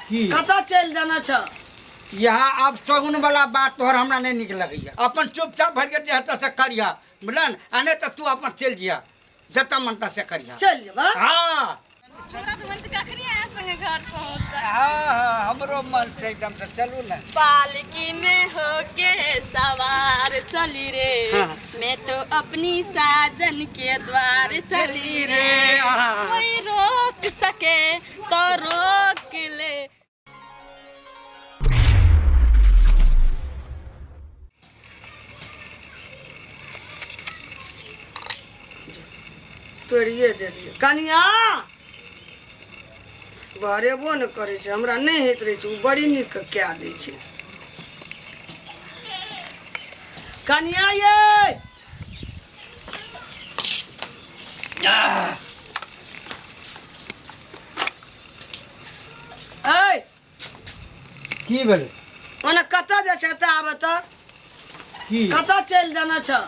कता चल जाना छ यहाँ अब शगुन वाला बात तोहर हमरा नहीं निक लगैया। अपन चुपचाप भर के जेता से करिया बुझलन, आने तो तू अपन चल जिया जता मनता से करिया। चल जेबा। हाँ हमरा तो मन से कखनी आया संगे घर पहुंच जा। हाँ हमरो मन से एकदम से चलू ना। पालकी में होके सवार चली रे, मैं तो अपनी साजन के द्वार चली रे। कोई रोक सके तो रोक ले। तोड़िए देलिए कनिया बरेबो न करे छै, हमरा नहीं हेत रहे छै, बड़ी निक क्या दे छै। कनिया ये ऐ की भेल ओने कता जा छै त आब त की कता चल जाना छ।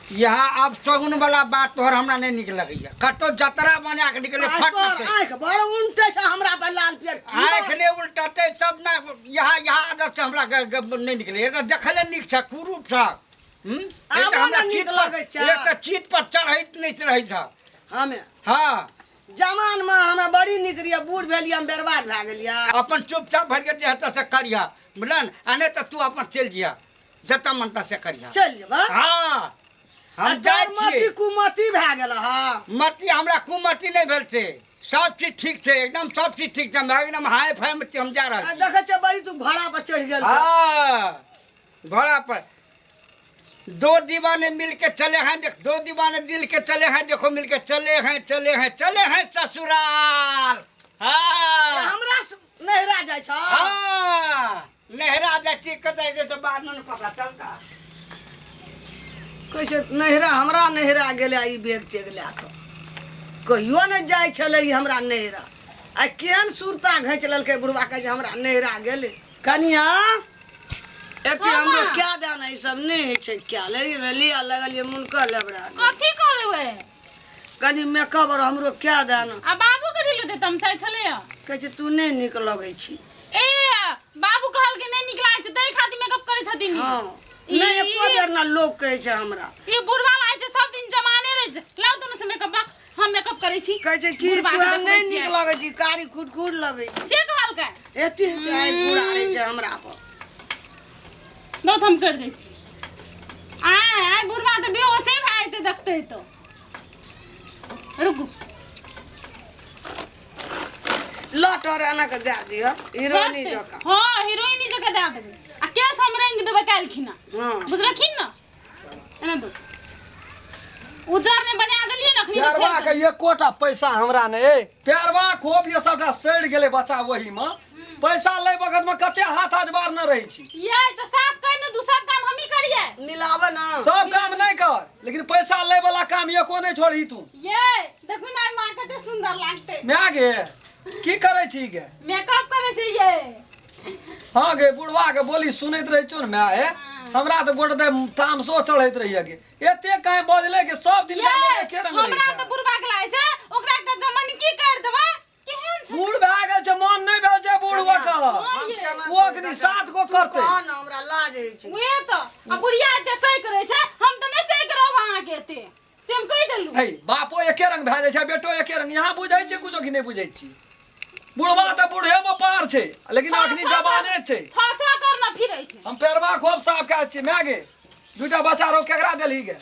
यहाँ अब शगुन वाला बात तोहर हमरा नहीं निक लगैया। कतो जतरा बना के निकले फट आँख बड़ उल्टे छै हमरा पर लाल पियर आँख ने उल्टते तब ना यहाँ आदत से हमरा नहीं निकले। ये देखले निक छ कुरूप छ। आब हमरा नीक लगै छै। ये तो चीत पर चढ़ैत नहीं रही छ हमें। हाँ जवान में हमें बड़ी निक रहिए, बूढ़ भेलिए हम बर्बाद भए गेलिए। अपन चुपचाप भर के जेता से करिया बुझलन, आने तो तू अपन चल जिया जता मनता से करिया। चल जेबा। हाँ हम जाय मती छियै। कुमती भए गेल हा। मती हमरा कुमती नहीं भेल छै, सब चीज ठीक छै एकदम, सब चीज ठीक छै। हम एकदम हाई फाई में हम जा रहल छी। देखे छै बड़ी तू घोड़ा पर चढ़ गेल छ। हाँ घोड़ा पर दो दीवाने मिल के चले हैं, देख दो दीवाने दिल के चले हैं, देखो मिल के चले हैं ससुराल। हाँ हमरा नहरा जाय छ। हाँ नहरा जाय छी कतै जे तो बाद में पता चलता। कैसे नहरा हमरा नहरा गेले ई बेग चेग ला के कहियो न जाय छले ई हमरा नहरा। आ केहन सुरता घैच ललकै बुढ़वा के जे हमरा नहरा गेले। कनिया एते हमरो क्या दाना ई सब नहीं है छै, क्या ले लिया लगलिए मुनका लेबड़ा कथी करवे कनी मेकअप और हमरो क्या दाना। आ बाबू के दिलु दे तमसाई छले कहै छै तू नहीं निक लगै छी। ए बाबू कहल के नहीं निकला छै, तै खातिर मेकअप करे छथिन। हां नहीं एको बेर ना लोग कहै छै हमरा ये बुढ़वा लाय छै सब दिन जमाने रह छै। लाउ तने से मेकअप बॉक्स हम मेकअप करे छी। कहै छै की तू नहीं निक लगै छी, कारी खुटखुट लगै छी। से कहल के एते आइ गुड़ारे छै हमरा पर। बहुत हम कर दे छी। आय बुढ़वा तो बेहोशे भाई ते देखते तो रुक लटर आना के दे दियो हीरोइनी जका। हां हीरोइनी जका दे देबे। आ के समरंग देबे कालखिना। हां बुझलखिन न एना दो उजार ने बना देलिए न अखनी। प्यारवा के एकोटा पैसा हमरा ने ए प्यारवा खोप ये सबटा सड़ गेले बच्चा वही में पैसा ले बगत में कते हाथ अजबार न रही छी। ये तो साफ कर न, दू सब काम हम ही करिए। मिलावे ना सब काम नहीं कर, लेकिन पैसा ले वाला काम एको नहीं छोड़ी तू। ये देखू ना मां कते सुंदर लागते। मैं गे की करे छी गे? मेकअप करे छै ये। हां गे बुढ़वा के बोली सुनैत रही छु न मैं ए हमरा तो गोट दे तामसो चढ़ैत रही गे। एते काहे बजले के सब दिन का लोग के रंग रही हमरा तो बुढ़वा के लाय छै, ओकरा एकटा जमन की कर देबा केहन छै। बूढ़ भए गेल छै, मन नहीं भेल छै बूढ़वा का वो अग्नि साथ को करते। हां ना हमरा लाज है छै। ओए तो आ बुढ़िया एते सही करे छै, हम तो नहीं सही करब अहाँ के एते से हम कहि देलु। हे बापो एके रंग भए जाय छै, बेटो एके रंग। यहाँ बुझै छै कुछो कि नहीं बुझै छी। बुढ़वा तो बूढ़े में पार छै, लेकिन अखनी जवाने छै। छा करना फिरै छै। हम पेरवा खूब साफ करै छी। मैं गे दूटा बच्चा रो केकरा देलही गे?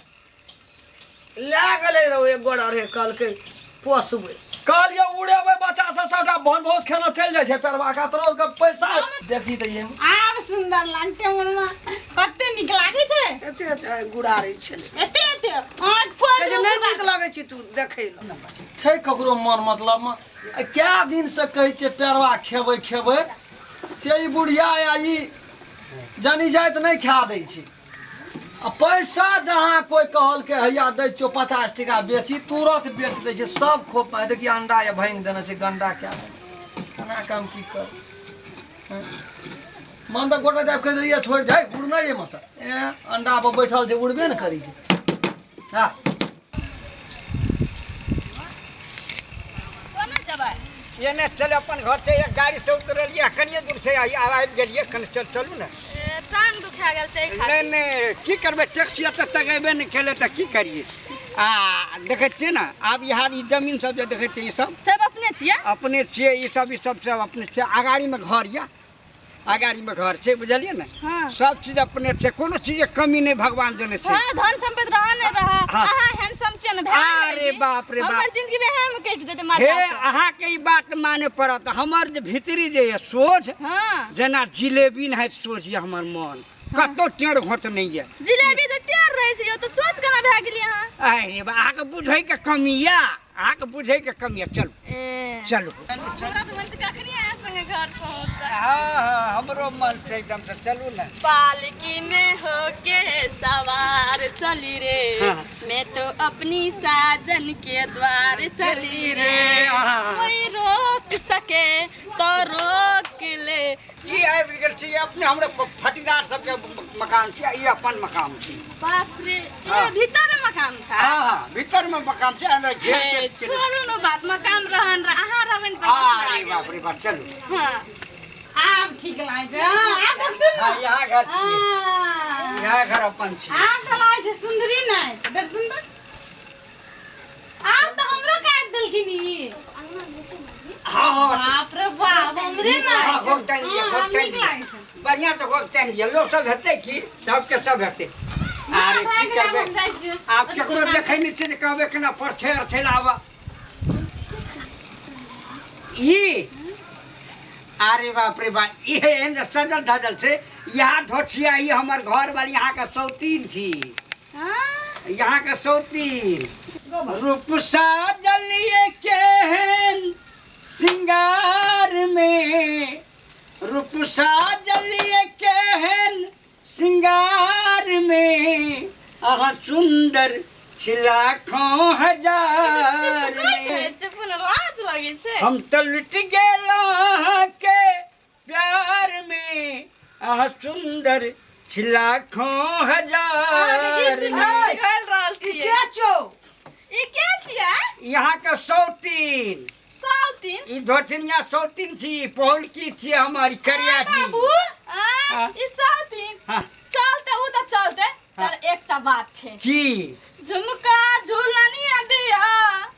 ला गेले रहो एक गोड़ रे कल के पोसबे। कल ये उड़ेबे बच्चा सब सबटा बनभोज खाना चल जाय छै पेरवा का तोरो के पैसा देखी त ये आब सुंदर लागते मनवा कते निक लागे छै। एते गुड़ारे छले एते आंख फोड़ कहै छै नहीं निक लागै छी तू देखै ल छै ककरो मन मतलब में क्या दिन से कहै छै पेरवा खेबै खेबै से ई बुढ़िया या ई जानी जाय त नहीं खा दै छै। आ पैसा जहाँ कोई कहल के हैया दै छो 50 टका बेसी तुरंत बेच दै छै सब खोप में। देखिए अंडा या भांग देने छै गंडा क्या केना काम की कर मन तो गोटा जाब कह दिया छोड़ जाए उड़ना ये मसा अंडा पर बैठल छै उड़बे न करी छै। हां ये ने चले अपन घर से एक गाड़ी से उतरलिए कनिए दूर से आबि गेलिए कने चलू ने टांग दुखा गेल ते नहीं नहीं की करबे टैक्सी तक अयबे नहीं खेले तो की करिए आ देखे छियै ना आब यहाँ ई जमीन सब जे देखे छियै ई सब अपने छियै ई सब अपने छियै अगाड़ी में घर या अगाड़ी में घर छै बुझलिए ना हाँ। सब चीज अपने छै कोनो चीज के कमी नहीं भगवान देने छै हां धन संपत्ति रहा नहीं रहा हाँ। अहाँ हैंडसम छियै ना अरे बाप रे बाप हमर जिंदगी में हम कट जेते हे माता से अहाँ के ई बात माने पड़त हमर जे भीतरी जे ये सोझ हां जेना जिलेबी न है सोझ ये हमर मन कतो टेढ़ घोट नहीं है जिलेबी तो टेढ़ रहे छै तो सोच केना भए गेलिए अहाँ अरे बा अहाँ के बुझै के कमी या अहाँ के बुझै के कमी है चलू चलू हमरा तो मन से कखनी आया संगे घर पहुंच हाँ हमरो मन छै एकदम से चलू ना पालकी में होके सवार चली रे हाँ। मैं तो अपनी साजन के द्वार चली रे हाँ। कोई रोक सके तो रोक ले ई आबि गेल छी अपने हमरे फटीदार सब के मकान छै ई अपन मकान छै बाप रे हाँ। ये भीतर मकान था हां भीतर में मकान छै अंदर घेर ए, के छोड़ू न बात मकान रहन अहाँ रहन अरे बाप रे बाप चलू हां आब ठीक लागे छै आब देखतू हाँ यहाँ घर छियै आ यहाँ घर अपन छी आब त लागे छै सुंदरी नै देखतू त आब त हमरो काट देलखिन ई हाँ हाँ बाप रे बाप हमरे ना हाँ, होक टाइम लिया, होक टाइम लिया। लागे छै बढ़िया से होक टाइम लिया लोग सब हेतै की सबके सब हेतै अरे की करबै हम जाइ छी आप केकरो देखै नहीं छै जे कहबै केना पर छै आबा ई अरे बाप रे बाप ये एहन सजल धजल छै यहाँ धोछिया ई हमर घर वाली यहाँ के सौतीन छी हां यहाँ के सौतीन रूप साजलिए केहन सिंगार में रूप साजलिए केहन सिंगार में अहाँ सुंदर लाखों हजार में चुप न लाज लागे छै हम तो लुट गेलौं के प्यार में अहाँ सुंदर लाखों हजार में गल रहल ई छी के छौ ई के छियै यहाँ के सौतीन साउथिन ई धोछनिया सौतीन छी पहुल की छियै हमारी करिया छी बाबू हाँ। ई साउथिन हाँ। चलते उ त चलते पर एकटा बात छै की झुमका झूलनिया दिया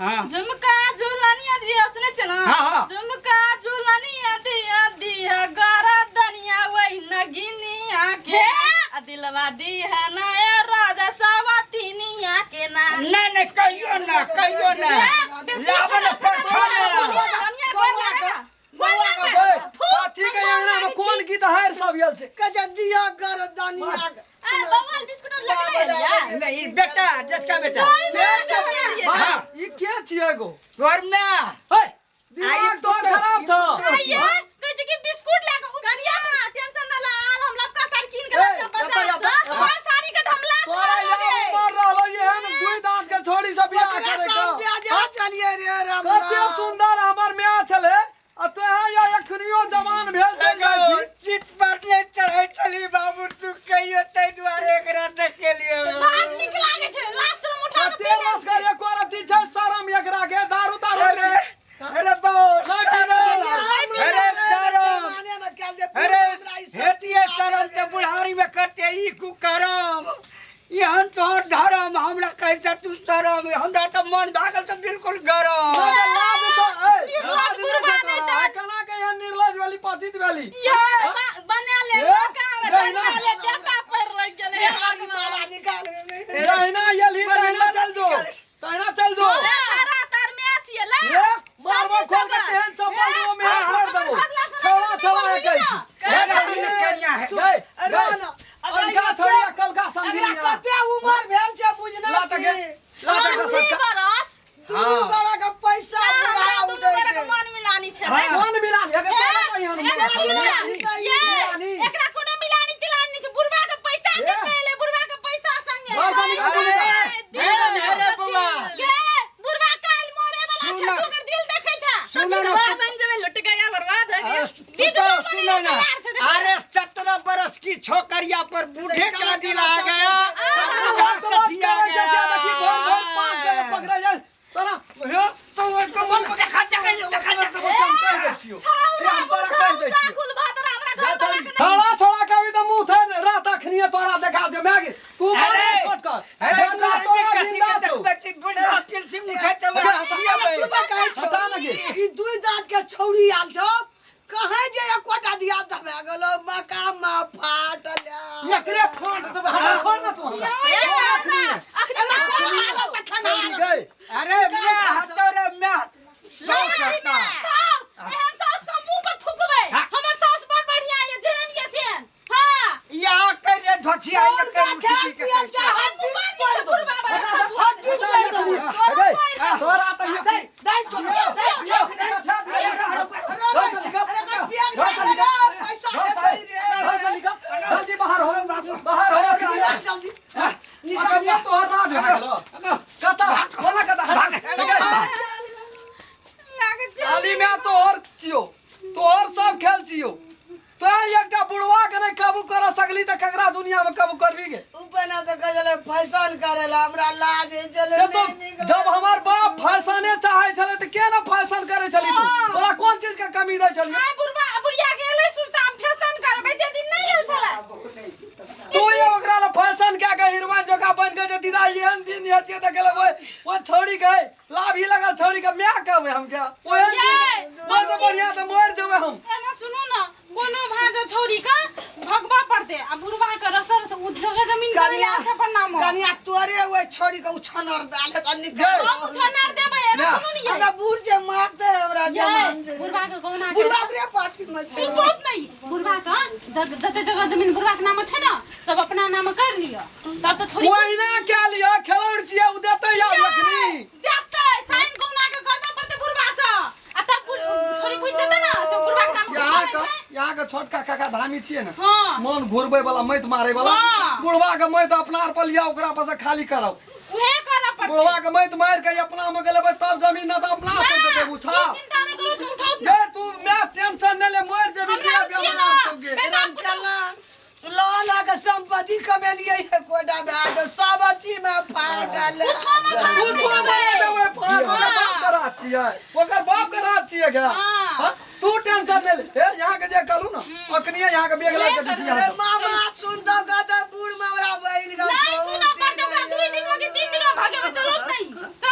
हाँ। झुमका झूलनिया दिया सुने छ ना हाँ, हाँ। झुमका झूलनिया दिया दिया गरदनिया वही नगिनिया के आ दिलवा दिया ना ए राजा सवातिनिया के ना नहीं कहियो ना लावन पर छोड़े काठी के अंगना में कौन गीत हार सब आयल छै कजदिया गरदनिया नहीं ई बेटा जटका बेटा हाँ, ई के छियै गो तोर ना हे दिमाग तो खराब छ बिस्कुट लेके उगनिया टेंशन ना लाल हम लपका साड़ी कीन के रख बाजार से हमार साड़ी के धमला तोरा यार मर रहलो ये हम दुई दांत के छोड़ी सब बियाह करे का चलिए रे राम कते सुंदर हमर म्या छले आ तो यहाँ या एखनियो जवान भेल छै गई छी चित पर ले चढ़ै छली बाबू तू कहियो तै दुआरे एकरा देख के लिए बात निक लागे छै लाश से मुठा कते रस के एको रति छै शरम एकरा के दारू अरे अरे बॉस अरे शरम अरे हेतिए शरम ते बुढ़ारी में करते ई कुकरम यहन तो धरम हमरा कहै छ तू शरम हमरा त मन भागल छ बिल्कुल गरम लाज छ ए लाज कुर्बान है त कना के यहाँ निर्लज वाली पतित वाली ये बना ले का बना ले बेटा पर लग गेले रहना यली रहना चल दो तहना चल दो अरे छारा तार मैच ये ले ये मारवा खोल के तेहन चप्पल में हार देबो छोड़ा छोड़ा कहै छी कनिया है गई अनका छोड़िया कल का समझी कते उमर भेल छै बुझना लाटके छी लाटके 80 बरस दुनू गोरा के पैसा बुढ़ा उठै छै मन मिलानी छै कौन मिलान एके तोरा कहियो ये एकरा कोनो मिलानी तिलानी छै बुढ़वा के पैसा दे पहले बुढ़वा के पैसा संगे अरे बुआ बुढ़वा काल मोरे वाला छै तू कर दिल देखै छै सुनो ना बर्बाद बन जेबे लुट गया बर्बाद हो गया सुनो ना अरे 17 बरस की छोकरिया पर बूढ़े का दिल आ गया पकड़ा जाए तोरा उसको मन को देखा थोड़ा थोड़ा कभी तो मुंह थे रात अखनिए तोरा देखा दे मैगे तू छोड़ कर बेटा तोरा जिंदा छो हटा लगे ई दुई दांत के छौरी आल छो कहे जे एकोटा दिया दबा गेलो मकामा फाटल्या एकरे फाट दे हटा छोड़ ना तू अरे मैं हतोरे मैं यहाँ करे धोछिया तोरा तो जल्दी बाहर हो बाहर हो जल्दी निकल तो राज हो कता बोला कता खाली में तो और चियो तो और सब खेल चियो तो एकटा बुढ़वा के नहीं काबू कर सकली त ककरा दुनिया में काबू करबी गे ऊपर तो गजले फैशन करेला हमरा लाज चले ये तो जब हमार बाप फैशने चाहे छले त के ना फैशन करे छली तू तोरा कौन चीज के कमी दे छली तू ये ओकरा ला फैशन क्या के हिरवा जगह बन के दीदा एहन दिन हतिए त गेले वो छोड़ी गए लाभ ही लगा छोड़ी के मैं कहवे हम क्या ओए बहुत बढ़िया त मर जवे हम सुनो ना कोनो भाजा छोड़ी का भगवा पड़ते आ बुढ़वा के रसर से उस जगह जमीन करे अच्छा पर नाम कनिया तोरे ओए छोड़ी के उछनर डाले त निकल हम छनार देबे एना सुनो नहीं हमरा बूढ़ जे मारते हमरा जमान जे बुढ़वा के कौना बुढ़वा के पार्टी में छे बहुत नहीं बुढ़वा का जते जगह जमीन बुढ़वा के नाम छै ना सब अपना नाम कर लियो तब तो छोड़ी कोई ना क्या लिया खिलौड़ छिए उ देते या लखनी देखते साइन कौना के करना पड़ते बुढ़वा से आ तब छोड़ी पूछ देते ना सब बुढ़वा के नाम यहाँ का छोटका काका धामी छिए ना हां मन घुरबे वाला मैत मारे वाला बुढ़वा के मैत अपना आर पर लिया ओकरा पर से खाली करब उहे करना पड़ते बुढ़वा के मैत मार के अपना में गेले तब जमीन ना तो अपना से देते बुझा चिंता नहीं करो तुम उठाओ ये तू मैं टेंशन न ले मर जमीन दिया बेवना चौके राम कला लाला के संपत्ति कमेलिए है कोटा भाग सब चीज में फाटल तू तो मारे देवे फाड़ ओकर बाप का रात छिए ओकर बाप का रात छिए क्या हां तू टेंशन ले ले यहाँ के जे कहलू ना अखनिए यहाँ के बेग लग के दिसिया